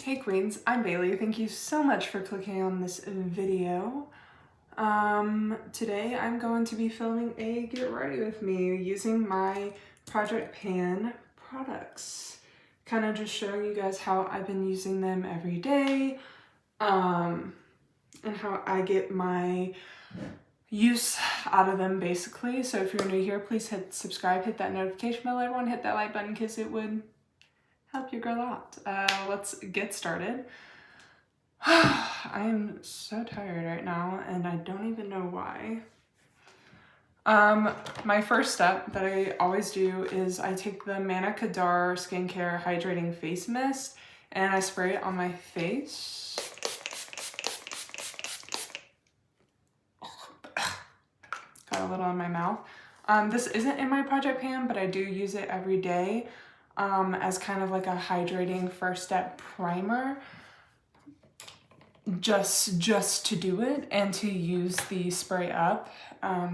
Hey Queens, I'm Bailey. Thank you so much for clicking on this video. Today I'm going to be filming a get ready with me using my Project Pan products. Kind of just showing you guys how I've been using them every day, and how I get my use out of them basically. So if you're new here, please hit subscribe, hit that notification bell, everyone, hit that like button because it would help your girl out. Let's get started. I am so tired right now and I don't even know why. My first step that I always do is I take the Kadar Skincare Hydrating Face Mist and I spray it on my face. Got a little in my mouth. This isn't in my Project Pan, but I do use it every day as kind of like a hydrating first step primer. Just to do it and to use the spray up,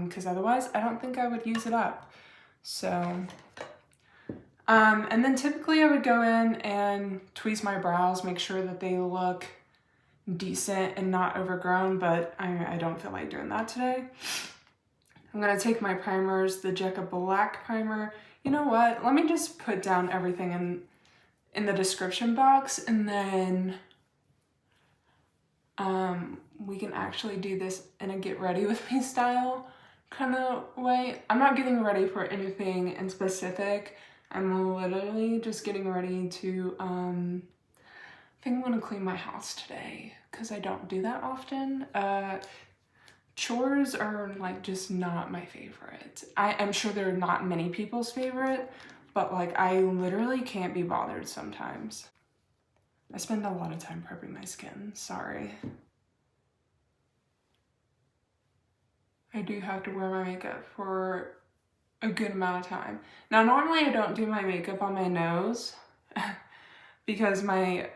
because otherwise I don't think I would use it up. So, and then typically I would go in and tweeze my brows, make sure that they look decent and not overgrown, but I don't feel like doing that today. I'm gonna take my primers, the Agatha Black primer. You know what? Let me just put down everything in the description box, and then we can actually do this in a get ready with me style kind of way. I'm not getting ready for anything in specific. I'm literally just getting ready to, I think I'm gonna clean my house today because I don't do that often. Chores are like just not my favorite. I am sure they're not many people's favorite, but like I literally can't be bothered sometimes. I spend a lot of time prepping my skin, sorry. I do have to wear my makeup for a good amount of time. Now normally I don't do my makeup on my nose because my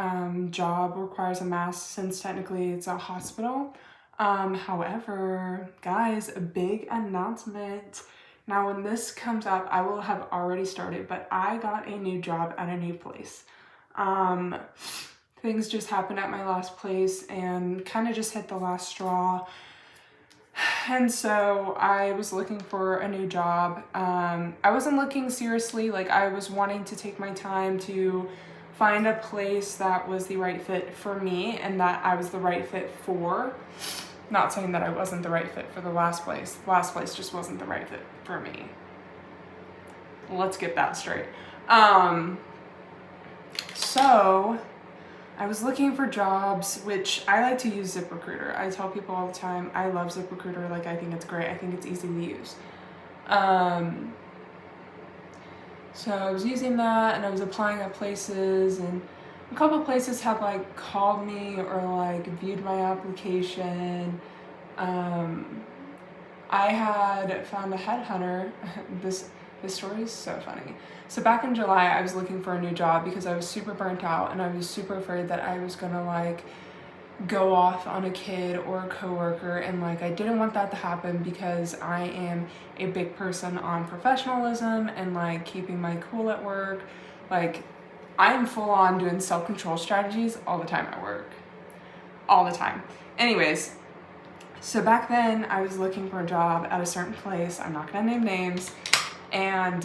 job requires a mask since technically it's a hospital. However, guys, a big announcement. Now when this comes up, I will have already started, but I got a new job at a new place. Things just happened at my last place and kind of just hit the last straw. And so I was looking for a new job. I wasn't looking seriously, like I was wanting to take my time to find a place that was the right fit for me and that I was the right fit for. Not saying that I wasn't the right fit for the last place. The last place just wasn't the right fit for me. Let's get that straight. So I was looking for jobs, which I like to use ZipRecruiter. I tell people all the time, I love ZipRecruiter. Like, I think it's great. I think it's easy to use. So I was using that and I was applying at places, and a couple of places have like called me or like viewed my application. I had found a headhunter. This story is so funny. So back in July, I was looking for a new job because I was super burnt out and I was super afraid that I was gonna like go off on a kid or a coworker, and like I didn't want that to happen because I am a big person on professionalism and like keeping my cool at work. Like I'm full on doing self-control strategies all the time at work. All the time. Anyways, so back then I was looking for a job at a certain place. I'm not gonna name names. And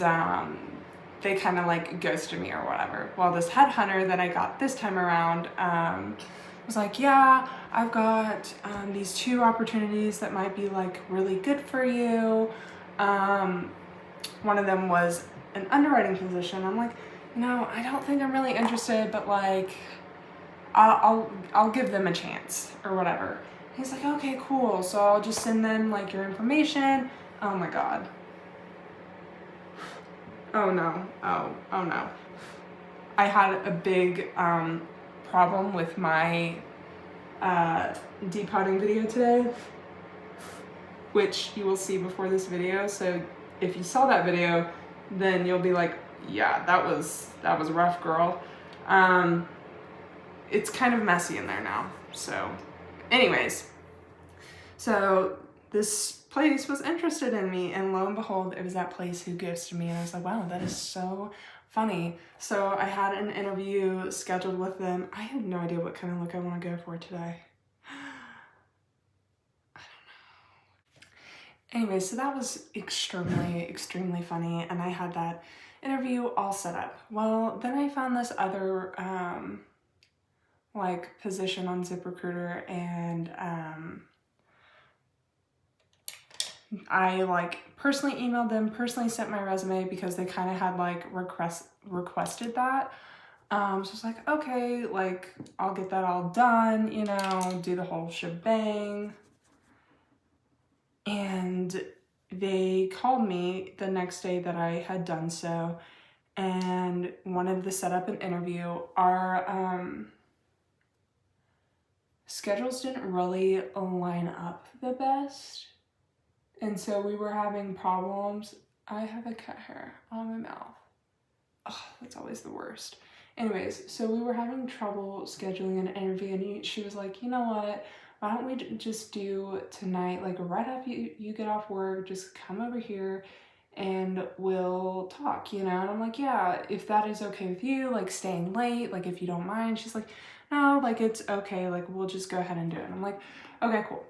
they kind of like ghosted me or whatever. Well, this headhunter that I got this time around was like, yeah, I've got these two opportunities that might be like really good for you. One of them was an underwriting position. I'm like, no, I don't think I'm really interested, but like, I'll give them a chance or whatever. He's like, okay, cool. So I'll just send them like your information. Oh my God. Oh no, oh no. I had a big problem with my depotting video today, which you will see before this video. So if you saw that video, then you'll be like, yeah, that was rough, girl. It's kind of messy in there now. So anyways, so this place was interested in me, and lo and behold, it was that place who ghosted me, and I was like, wow, that is so funny. So I had an interview scheduled with them. I have no idea what kind of look I want to go for today. Anyway, so that was extremely funny, and I had that interview all set up. Well, then I found this other like position on ZipRecruiter, and I like personally emailed them, personally sent my resume because they kind of had like requested that. So I was like, okay, like I'll get that all done, you know, do the whole shebang. And they called me the next day that I had done so and wanted to set up an interview. Our schedules didn't really line up the best, and so we were having problems. I have a cut hair on my mouth. Oh, that's always the worst. Anyways, so we were having trouble scheduling an interview, and she was like, you know what? Why don't we just do tonight, like right after you get off work, just come over here and we'll talk, you know? And I'm like, yeah, if that is okay with you, like staying late, like if you don't mind. She's like, no, like it's okay, like we'll just go ahead and do it. And I'm like, okay, cool.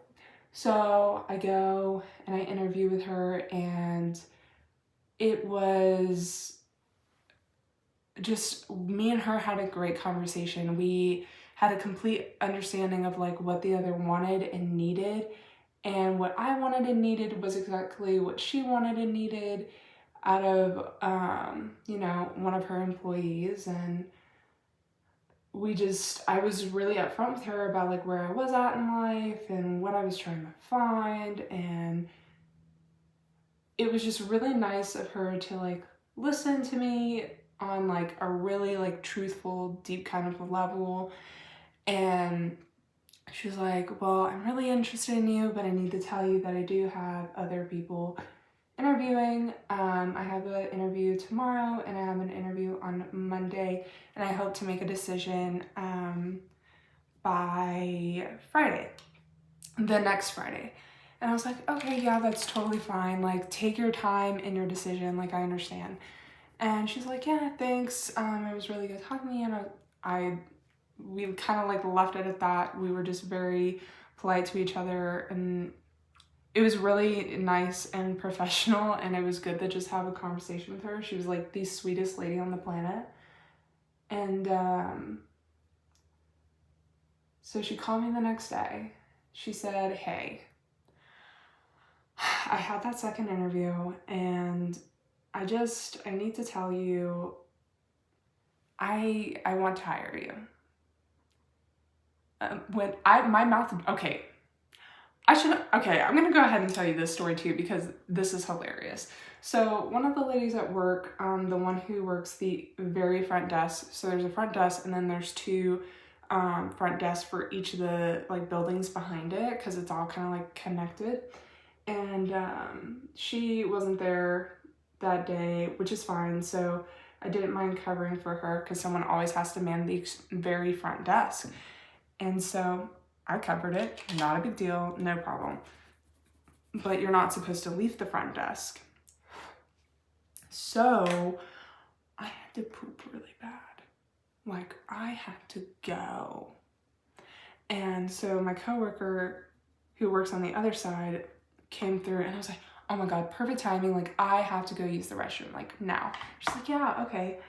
So I go and I interview with her, and it was just me and her had a great conversation. We had a complete understanding of like what the other wanted and needed, and what I wanted and needed was exactly what she wanted and needed out of you know, one of her employees. And I was really upfront with her about like where I was at in life and what I was trying to find, and it was just really nice of her to like listen to me on like a really like truthful, deep kind of level. And she was like, well, I'm really interested in you, but I need to tell you that I do have other people interviewing. I have an interview tomorrow, and I have an interview on Monday, and I hope to make a decision by Friday, the next Friday. And I was like, okay, yeah, that's totally fine. Like, take your time in your decision. Like, I understand. And she's like, yeah, thanks. It was really good talking to you. And we kind of like left it at that. We were just very polite to each other, and it was really nice and professional, and it was good to just have a conversation with her. She was like the sweetest lady on the planet. And so she called me the next day. She said, hey, I had that second interview, and I need to tell you, I want to hire you. I'm gonna go ahead and tell you this story too, because this is hilarious. So one of the ladies at work, the one who works the very front desk, so there's a front desk and then there's two front desks for each of the like buildings behind it, because it's all kind of like connected. And she wasn't there that day, which is fine. So I didn't mind covering for her, because someone always has to man the very front desk. And so I covered it, not a big deal, no problem. But you're not supposed to leave the front desk. So I had to poop really bad. Like, I had to go. And so my coworker who works on the other side came through, and I was like, oh my God, perfect timing. Like, I have to go use the restroom, like now. She's like, yeah, okay.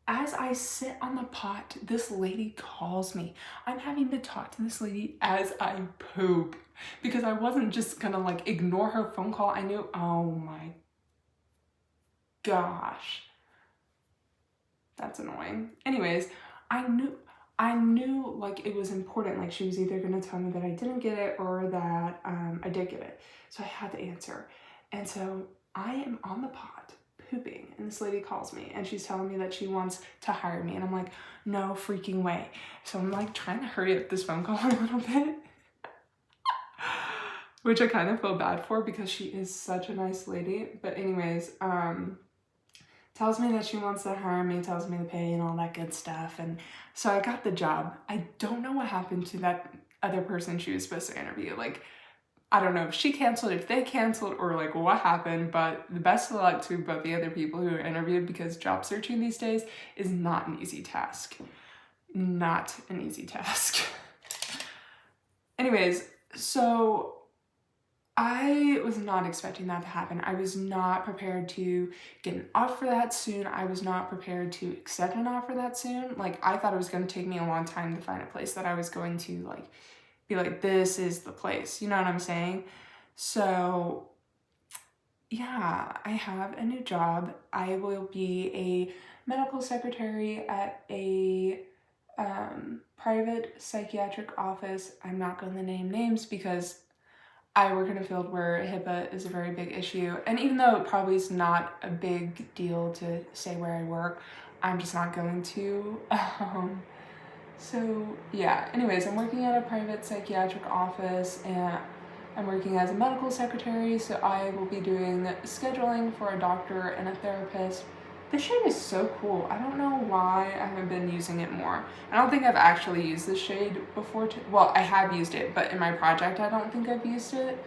As I sit on the pot, this lady calls me. I'm having to talk to this lady as I poop, because I wasn't just gonna like ignore her phone call. I knew, oh my gosh, that's annoying. Anyways, I knew like it was important. Like, she was either gonna tell me that I didn't get it or that I did get it. So I had to answer. And so I am on the pot pooping, and this lady calls me, and she's telling me that she wants to hire me, and I'm like, no freaking way. So I'm like trying to hurry up this phone call a little bit, which I kind of feel bad for, because she is such a nice lady. But anyways, tells me that she wants to hire me, tells me the pay and all that good stuff. And so I got the job. I don't know what happened to that other person she was supposed to interview. Like, I don't know if she canceled, if they canceled, or like what happened, but the best of luck to both the other people who interviewed, because job searching these days is not an easy task. Not an easy task. Anyways, so I was not expecting that to happen. I was not prepared to get an offer that soon. I was not prepared to accept an offer that soon. Like, I thought it was going to take me a long time to find a place that I was going to like be like, this is the place. You know what I'm saying? So yeah, I have a new job. I will be a medical secretary at a private psychiatric office. I'm not going to name names because I work in a field where HIPAA is a very big issue. And even though it probably is not a big deal to say where I work, I'm just not going to. So yeah, anyways, I'm working at a private psychiatric office and I'm working as a medical secretary, so I will be doing scheduling for a doctor and a therapist. This shade is so cool. I don't know why I haven't been using it more. I don't think I've actually used this shade before. Well, I have used it, but in my project, I don't think I've used it.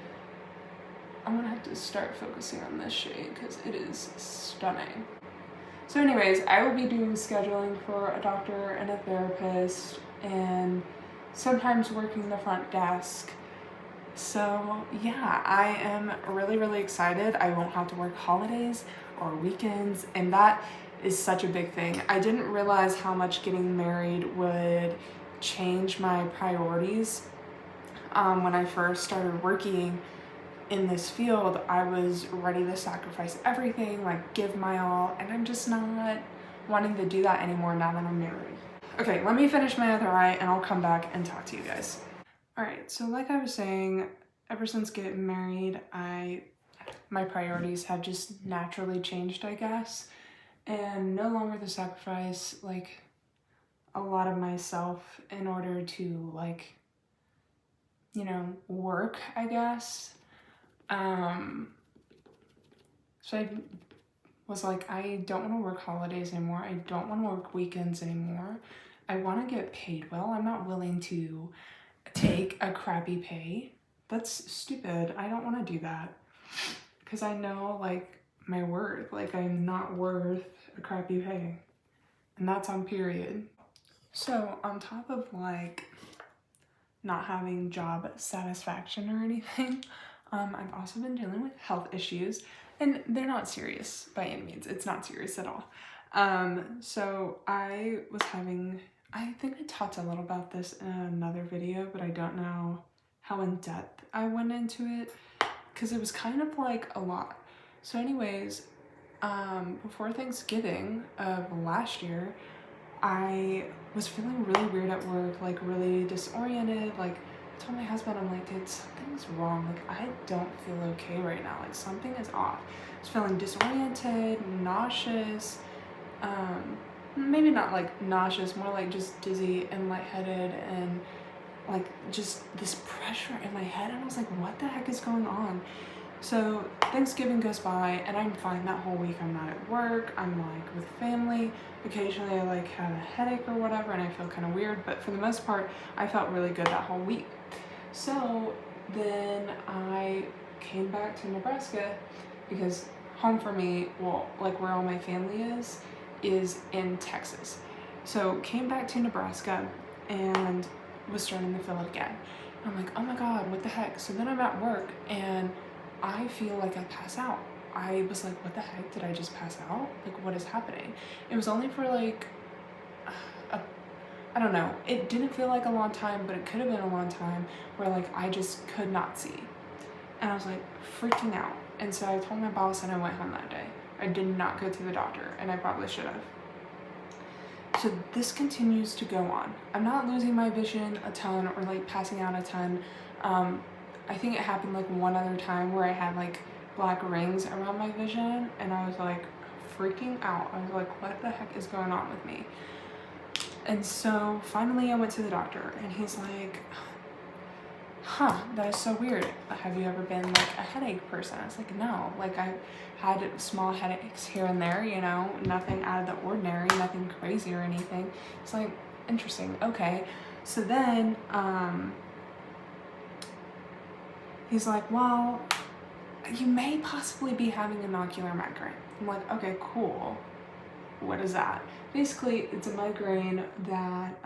I'm gonna have to start focusing on this shade because it is stunning. So anyways, I will be doing scheduling for a doctor and a therapist and sometimes working the front desk. So yeah, I am really, really excited. I won't have to work holidays or weekends, and that is such a big thing. I didn't realize how much getting married would change my priorities. When I first started working in this field, I was ready to sacrifice everything, like give my all, and I'm just not wanting to do that anymore now that I'm married. Okay, let me finish my other eye and I'll come back and talk to you guys. Alright, so like I was saying, ever since getting married, my priorities have just naturally changed, I guess, and no longer to sacrifice like a lot of myself in order to like, you know, work, I guess. So I was like, I don't want to work holidays anymore. I don't want to work weekends anymore. I want to get paid well. I'm not willing to take a crappy pay. That's stupid. I don't want to do that. Because I know, like, my worth. Like, I'm not worth a crappy pay. And that's on period. So, on top of, like, not having job satisfaction or anything, I've also been dealing with health issues. And they're not serious by any means. It's not serious at all. So I was having, I think I talked a little about this in another video, but I don't know how in depth I went into it because it was kind of like a lot. So anyways, before Thanksgiving of last year, I was feeling really weird at work, like really disoriented. Like, I told my husband, I'm like, dude, something's wrong. Like, I don't feel okay right now. Like, something is off. I was feeling disoriented, nauseous. Maybe not like nauseous, more like just dizzy and lightheaded and like just this pressure in my head. And I was like, what the heck is going on? So Thanksgiving goes by and I'm fine that whole week. I'm not at work. I'm like with family. Occasionally I like have a headache or whatever and I feel kind of weird, but for the most part, I felt really good that whole week. So then I came back to Nebraska because home for me, well, like where all my family is in Texas. So came back to Nebraska and was starting to feel it again. I'm like, oh my God, what the heck? So then I'm at work and I feel like I pass out. I was like, what the heck? Did I just pass out? Like, what is happening? It was only for like, I don't know. It didn't feel like a long time, but it could have been a long time where like I just could not see. And I was like freaking out. And so I told my boss and I went home that day. I did not go to the doctor and I probably should have. So this continues to go on. I'm not losing my vision a ton or like passing out a ton. I think it happened like one other time where I had like black rings around my vision and I was like freaking out. I was like, what the heck is going on with me? And so finally I went to the doctor and he's like, huh, that is so weird. Have you ever been like a headache person? I was like, no, like I've had small headaches here and there, you know, nothing out of the ordinary, nothing crazy or anything. It's like, interesting, okay. So then, he's like, well, you may possibly be having an ocular migraine. I'm like, okay, cool. What is that? Basically, it's a migraine that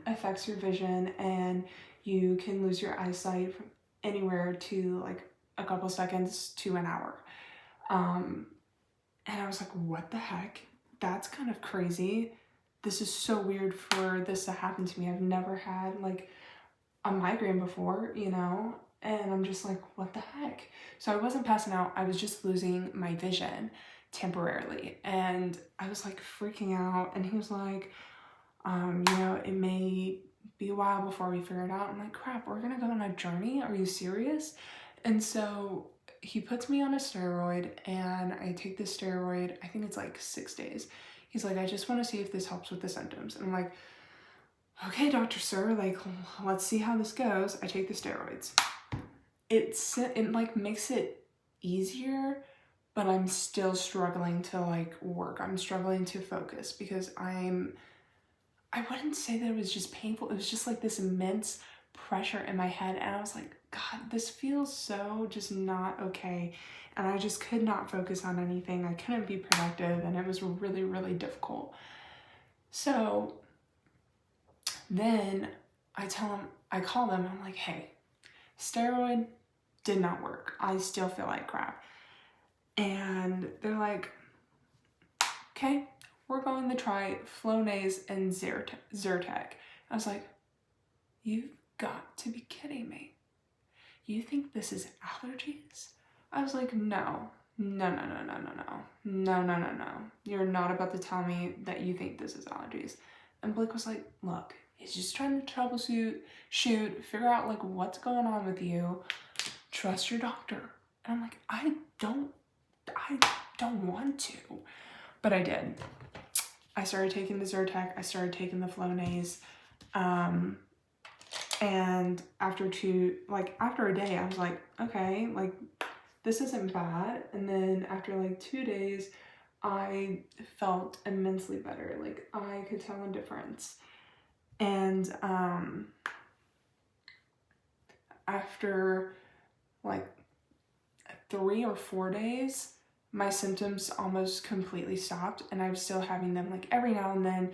affects your vision, and you can lose your eyesight from anywhere to like a couple seconds to an hour. And I was like, what the heck? That's kind of crazy. This is so weird for this to happen to me. I've never had like a migraine before, you know? And I'm just like, what the heck? So I wasn't passing out. I was just losing my vision temporarily. And I was like freaking out. And he was like, you know, it may be a while before we figure it out. I'm like, crap, we're gonna go on a journey? Are you serious? And so he puts me on a steroid, and I take this steroid, I think it's like 6 days. He's like, I just want to see if this helps with the symptoms. And I'm like, okay, Dr. Sir, like, let's see how this goes. I take the steroids. It like makes it easier, but I'm still struggling to like work. I'm struggling to focus because I wouldn't say that it was just painful. It was just like this immense pressure in my head. And I was like, God, this feels so just not okay. And I just could not focus on anything. I couldn't be productive, and it was really, really difficult. So then I call them, I'm like, hey, steroid did not work. I still feel like crap. And they're like, okay, we're going to try Flonase and Zyrtec. I was like, you've got to be kidding me. You think this is allergies? I was like, no. You're not about to tell me that you think this is allergies. And Blake was like, look, he's just trying to troubleshoot, figure out like what's going on with you. Trust your doctor. And I'm like, I don't want to. But I did. I started taking the Zyrtec. I started taking the Flonase. And after a day, I was like, okay, like this isn't bad. And then after like 2 days, I felt immensely better. Like I could tell a difference. And after like 3 or 4 days, my symptoms almost completely stopped, and I was still having them like every now and then,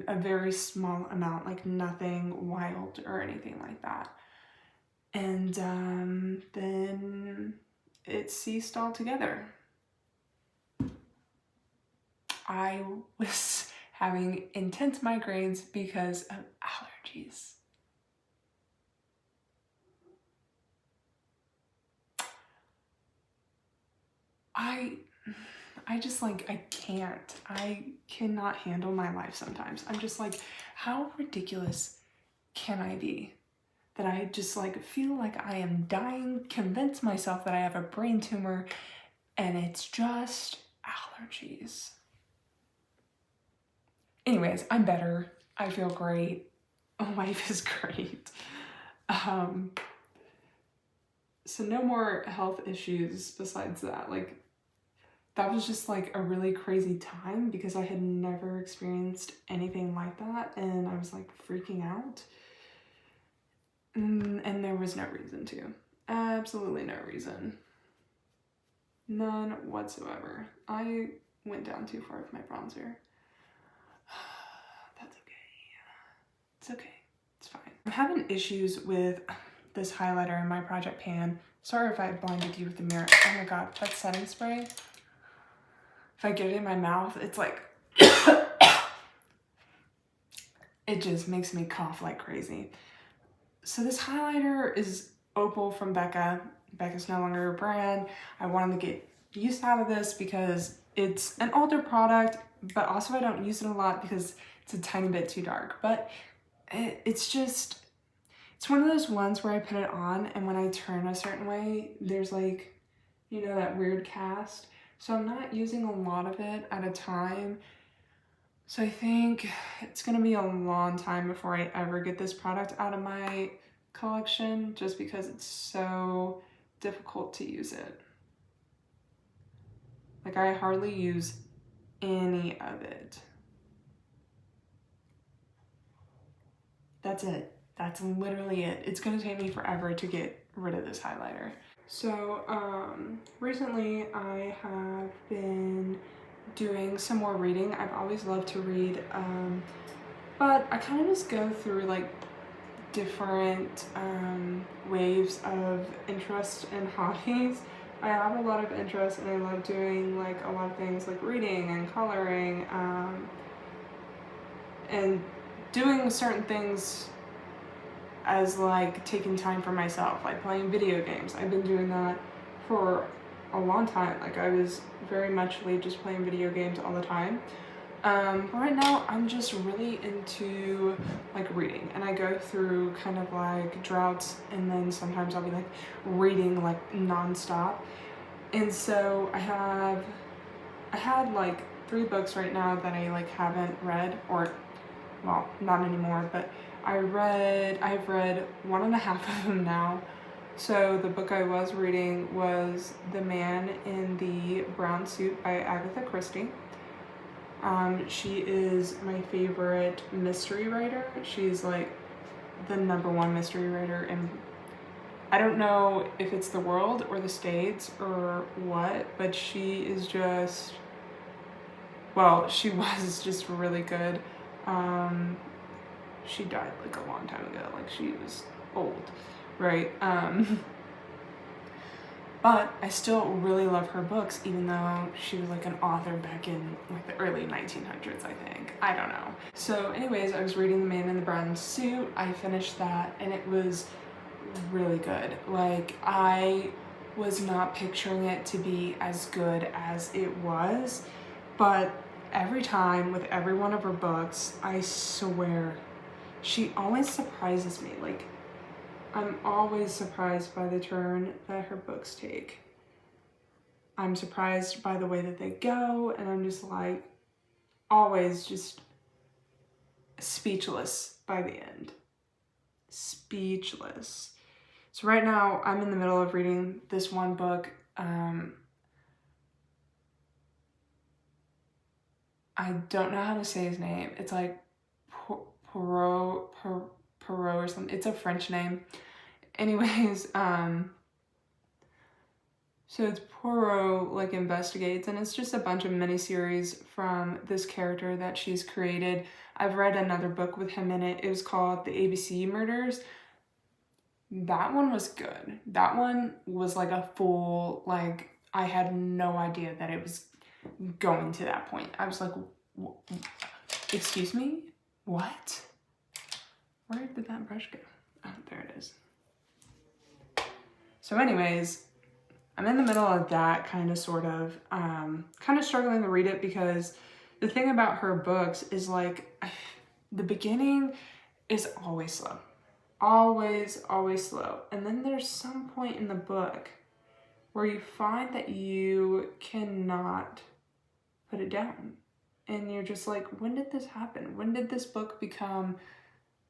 a very small amount, like nothing wild or anything like that. And then it ceased altogether. I was having intense migraines because of allergies. I just like, I cannot handle my life sometimes. I'm just like, how ridiculous can I be? That I just like feel like I am dying, convince myself that I have a brain tumor, and it's just allergies. Anyways, I'm better. I feel great. Life is great. So no more health issues besides that. Like, that was just like a really crazy time because I had never experienced anything like that, and I was like freaking out. And there was no reason to. Absolutely no reason. None whatsoever. I went down too far with my bronzer. That's okay. It's okay. It's fine. I'm having issues with this highlighter in my project pan. Sorry if I blinded you with the mirror. Oh my god, that setting spray. If I get it in my mouth, it's like it just makes me cough like crazy. So this highlighter is Opal from Becca. Becca's no longer a brand. I wanted to get use out of this because it's an older product, but also I don't use it a lot because it's a tiny bit too dark. But it's one of those ones where I put it on, and when I turn a certain way, there's like, you know, that weird cast. So I'm not using a lot of it at a time. So I think it's gonna be a long time before I ever get this product out of my collection, just because it's so difficult to use it. Like, I hardly use any of it. That's it. That's literally it. It's gonna take me forever to get rid of this highlighter. So recently I have been doing some more reading. I've always loved to read, but I kind of just go through like different waves of interest and hobbies. I have a lot of interest and I love doing like a lot of things like reading and coloring, and doing certain things as like taking time for myself, like playing video games. I've been doing that for a long time. Like I was very much just playing video games all the time. Right now I'm just really into like reading, and I go through kind of like droughts, and then sometimes I'll be like reading like nonstop. And so I had like 3 books right now that I like haven't read, or well, not anymore, but I've read 1.5 of them now. So the book I was reading was The Man in the Brown Suit by Agatha Christie. She is my favorite mystery writer. She's like the #1 mystery writer, and I don't know if it's the world or the States or what, but she is just, well, she was just really good. She died like a long time ago, like she was old, right? But I still really love her books, even though she was like an author back in like the early 1900s, I think. I don't know. So anyways, I was reading The Man in the Brown Suit. I finished that and it was really good. Like I was not picturing it to be as good as it was, but every time with every one of her books, I swear, she always surprises me. Like, I'm always surprised by the turn that her books take. I'm surprised by the way that they go, and I'm just like, always just speechless by the end. Speechless. So right now, I'm in the middle of reading this one book. I don't know how to say his name. It's like Perot or something. It's a French name. Anyways, so it's Poirot like investigates, and it's just a bunch of miniseries from this character that she's created. I've read another book with him in it. It was called The ABC Murders. That one was good. That one was like a full, like, I had no idea that it was going to that point. I was like, excuse me? What? Where did that brush go? Oh, there it is. So anyways, I'm in the middle of that kind of struggling to read it, because the thing about her books is like the beginning is always slow. Always slow. And then there's some point in the book where you find that you cannot put it down. And you're just like, when did this happen? When did this book become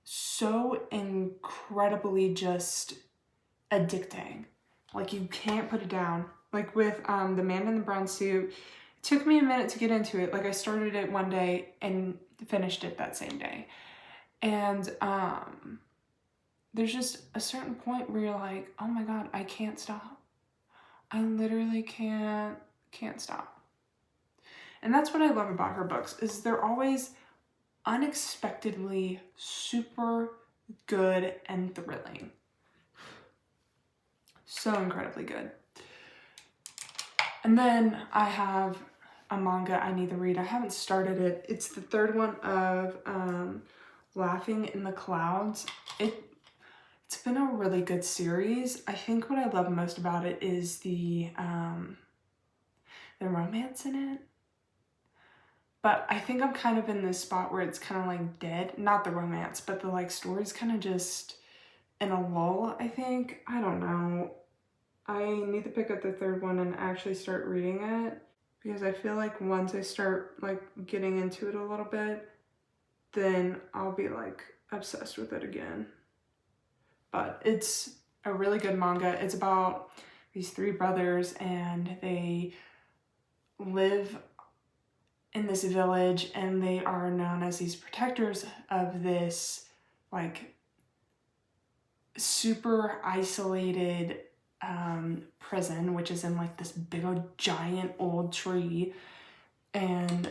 so incredibly just addicting? Like, you can't put it down. Like with The Man in the Brown Suit, it took me a minute to get into it. Like, I started it one day and finished it that same day. And there's just a certain point where you're like, oh my God, I can't stop. I literally can't stop. And that's what I love about her books, is they're always unexpectedly super good and thrilling. So incredibly good. And then I have a manga I need to read. I haven't started it. It's the 3rd one of Laughing in the Clouds. It's been a really good series. I think what I love most about it is the romance in it. But I think I'm kind of in this spot where it's kind of like dead. Not the romance, but the like story's kind of just in a lull, I think. I don't know. I need to pick up the 3rd one and actually start reading it, because I feel like once I start like getting into it a little bit, then I'll be like obsessed with it again. But it's a really good manga. It's about these 3 brothers, and they live in this village, and they are known as these protectors of this like super isolated prison, which is in like this big old giant old tree, and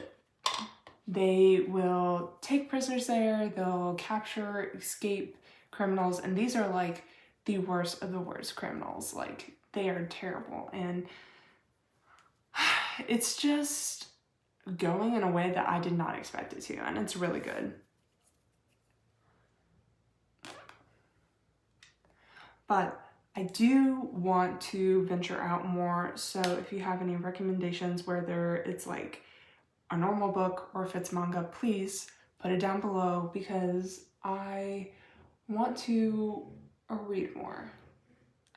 they will take prisoners there, they'll capture, escape criminals, and these are like the worst of the worst criminals. Like, they are terrible, and it's just going in a way that I did not expect it to, and it's really good. But I do want to venture out more, so if you have any recommendations, whether it's like a normal book or if it's manga, please put it down below, because I want to read more.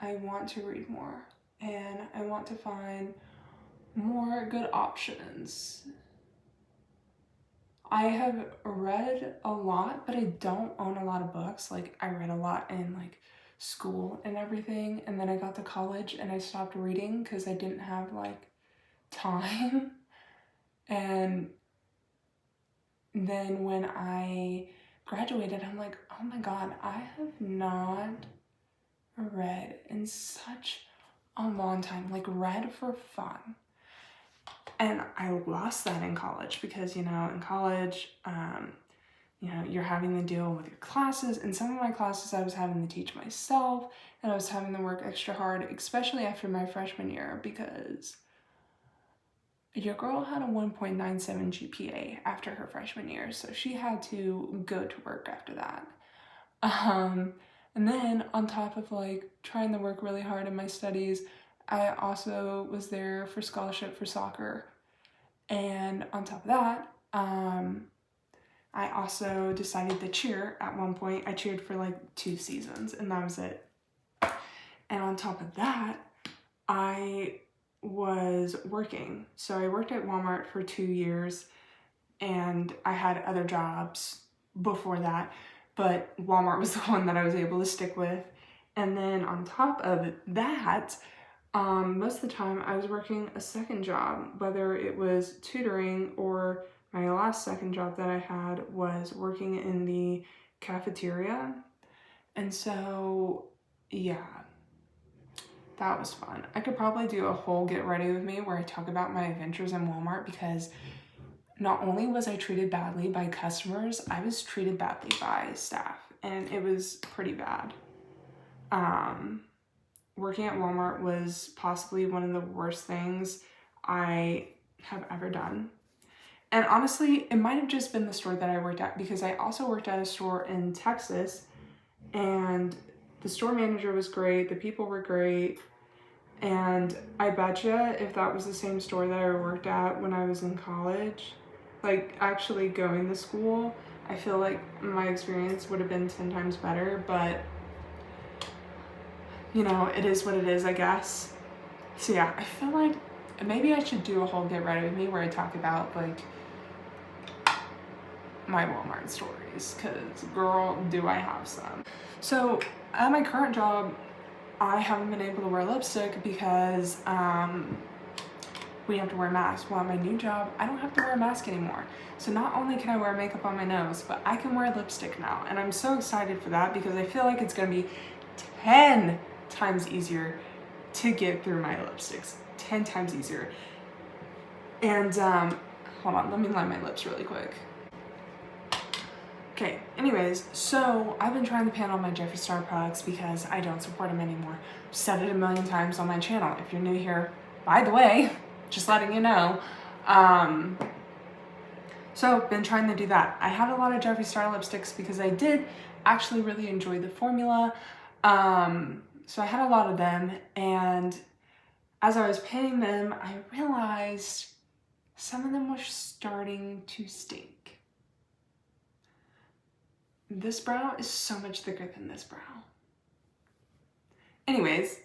I want to read more, and I want to find more good options. I have read a lot, but I don't own a lot of books. Like, I read a lot in like school and everything, and then I got to college and I stopped reading because I didn't have like time. And then when I graduated, I'm like, oh my god, I have not read in such a long time. Like, read for fun. And I lost that in college because, you know, in college, you know, you're having to deal with your classes, and some of my classes I was having to teach myself, and I was having to work extra hard, especially after my freshman year, because your girl had a 1.97 GPA after her freshman year, so she had to go to work after that. And then on top of like trying to work really hard in my studies, I also was there for scholarship for soccer. And on top of that, I also decided to cheer at one point. I cheered for like 2 seasons, and that was it. And on top of that, I was working. So I worked at Walmart for 2 years, and I had other jobs before that, but Walmart was the one that I was able to stick with. And then on top of that, most of the time I was working a second job, whether it was tutoring, or my last second job that I had was working in the cafeteria. And so, yeah, that was fun. I could probably do a whole get ready with me where I talk about my adventures in Walmart, because not only was I treated badly by customers, I was treated badly by staff, and it was pretty bad. Working at Walmart was possibly one of the worst things I have ever done. And honestly, it might have just been the store that I worked at, because I also worked at a store in Texas, and the store manager was great, the people were great, and I betcha if that was the same store that I worked at when I was in college, like actually going to school, I feel like my experience would have been 10 times better, but you know, it is what it is, I guess. So yeah, I feel like maybe I should do a whole get ready with me where I talk about like my Walmart stories, because girl, do I have some. So at my current job, I haven't been able to wear lipstick because we have to wear masks. Well, at my new job, I don't have to wear a mask anymore. So not only can I wear makeup on my nose, but I can wear lipstick now. And I'm so excited for that, because I feel like it's gonna be 10 times easier to get through my lipsticks. 10 times easier. And hold on, let me line my lips really quick. Okay, anyways, so I've been trying to pan on my Jeffree Star products because I don't support them anymore. I've said it a million times on my channel. If you're new here, by the way, just letting you know. So been trying to do that. I had a lot of Jeffree Star lipsticks because I did actually really enjoy the formula. So I had a lot of them, and as I was panning them, I realized some of them were starting to stink. This brow is so much thicker than this brow. Anyways,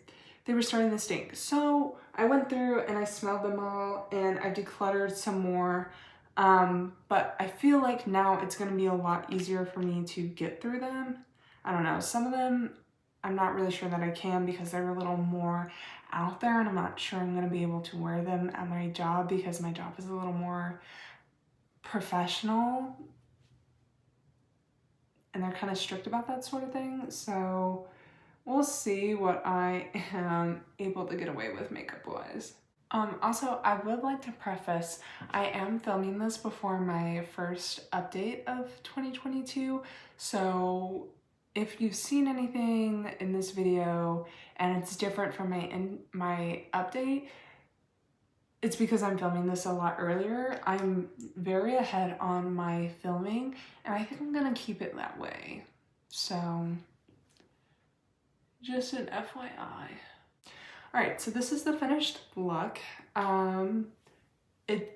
they were starting to stink. So I went through and I smelled them all, and I decluttered some more. But I feel like now it's gonna be a lot easier for me to get through them. I don't know, some of them I'm not really sure that I can, because they're a little more out there, and I'm not sure I'm gonna be able to wear them at my job, because my job is a little more professional and they're kind of strict about that sort of thing. So we'll see what I am able to get away with makeup wise. Also, I would like to preface, I am filming this before my first update of 2022, so if you've seen anything in this video and it's different from my update, it's because I'm filming this a lot earlier. I'm very ahead on my filming, and I think I'm gonna keep it that way. So, just an FYI. All right, so this is the finished look.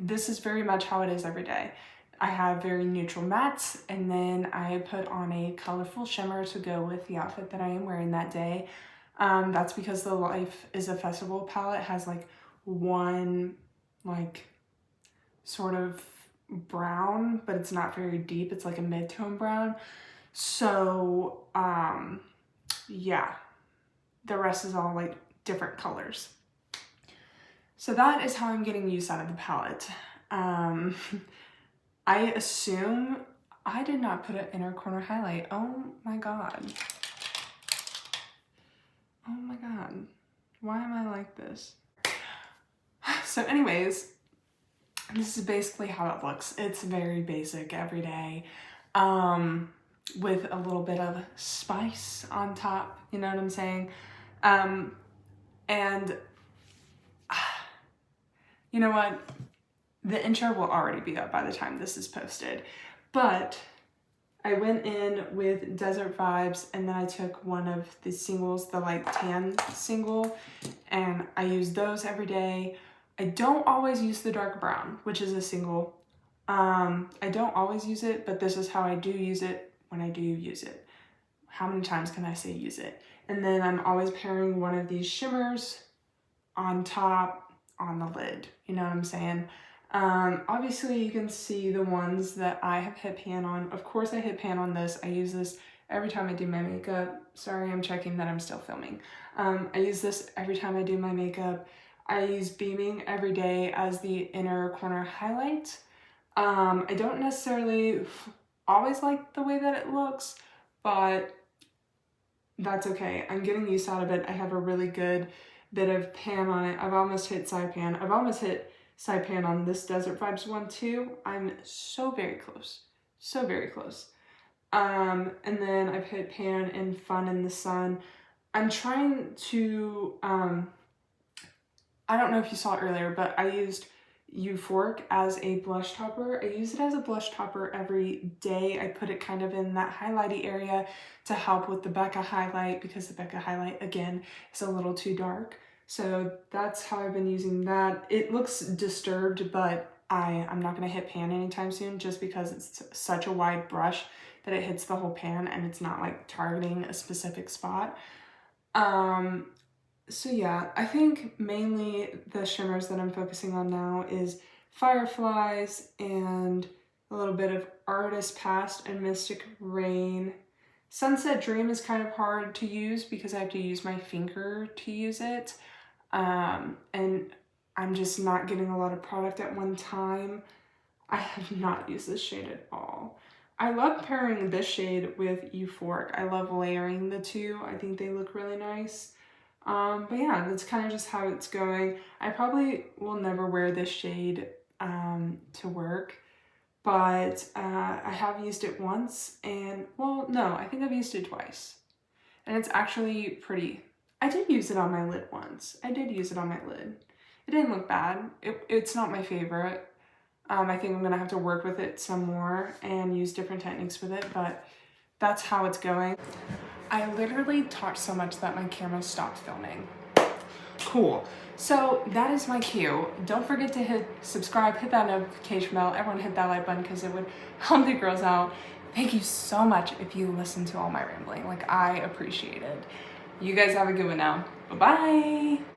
This is very much how it is every day. I have very neutral mattes, and then I put on a colorful shimmer to go with the outfit that I am wearing that day. That's because the Life is a Festival palette has like one like sort of brown, but it's not very deep. It's like a mid-tone brown. So yeah, the rest is all like different colors. So that is how I'm getting use out of the palette. I assume I did not put an inner corner highlight. Oh my god. Oh my god. Why am I like this? So anyways, this is basically how it looks. It's very basic every day, with a little bit of spice on top, you know what I'm saying? And you know what? The intro will already be up by the time this is posted, but I went in with Desert Vibes, and then I took one of the singles, the like tan single, and I use those every day. I don't always use the dark brown, which is a single. I don't always use it, but this is how I do use it when I do use it. How many times can I say use it? And then I'm always pairing one of these shimmers on top on the lid, you know what I'm saying? Obviously you can see the ones that I have hit pan on. Of course I hit pan on this. I use this every time I do my makeup. Sorry, I'm checking that I'm still filming. I use this every time I do my makeup. I use Beaming every day as the inner corner highlight. I don't necessarily always like the way that it looks, but that's okay. I'm getting use out of it. I have a really good bit of pan on it. I've almost hit side pan. I've almost hit side pan on this Desert Vibes one too. I'm so very close. So very close. And then I've hit pan in Fun in the Sun. I'm trying to, I don't know if you saw it earlier, but I used Euphoric as a blush topper. I use it as a blush topper every day. I put it kind of in that highlighty area to help with the Becca highlight, because the Becca highlight, again, is a little too dark. So that's how I've been using that. It looks disturbed, but I'm not going to hit pan anytime soon, just because it's such a wide brush that it hits the whole pan and it's not like targeting a specific spot. So yeah, I think mainly the shimmers that I'm focusing on now is Fireflies and a little bit of Artist Past and Mystic Rain. Sunset Dream is kind of hard to use because I have to use my finger to use it. And I'm just not getting a lot of product at one time. I have not used this shade at all. I love pairing this shade with Euphoric. I love layering the two. I think they look really nice. But yeah, that's kind of just how it's going. I probably will never wear this shade to work, but I have used it once, and well, no, I think I've used it twice, and it's actually pretty. I did use it on my lid once. I did use it on my lid. It didn't look bad. It's not my favorite. I think I'm gonna have to work with it some more and use different techniques with it, but that's how it's going. I literally talked so much that my camera stopped filming. Cool. So that is my cue. Don't forget to hit subscribe, hit that notification bell. Everyone hit that like button because it would help the girls out. Thank you so much if you listen to all my rambling. Like, I appreciate it. You guys have a good one now. Bye-bye.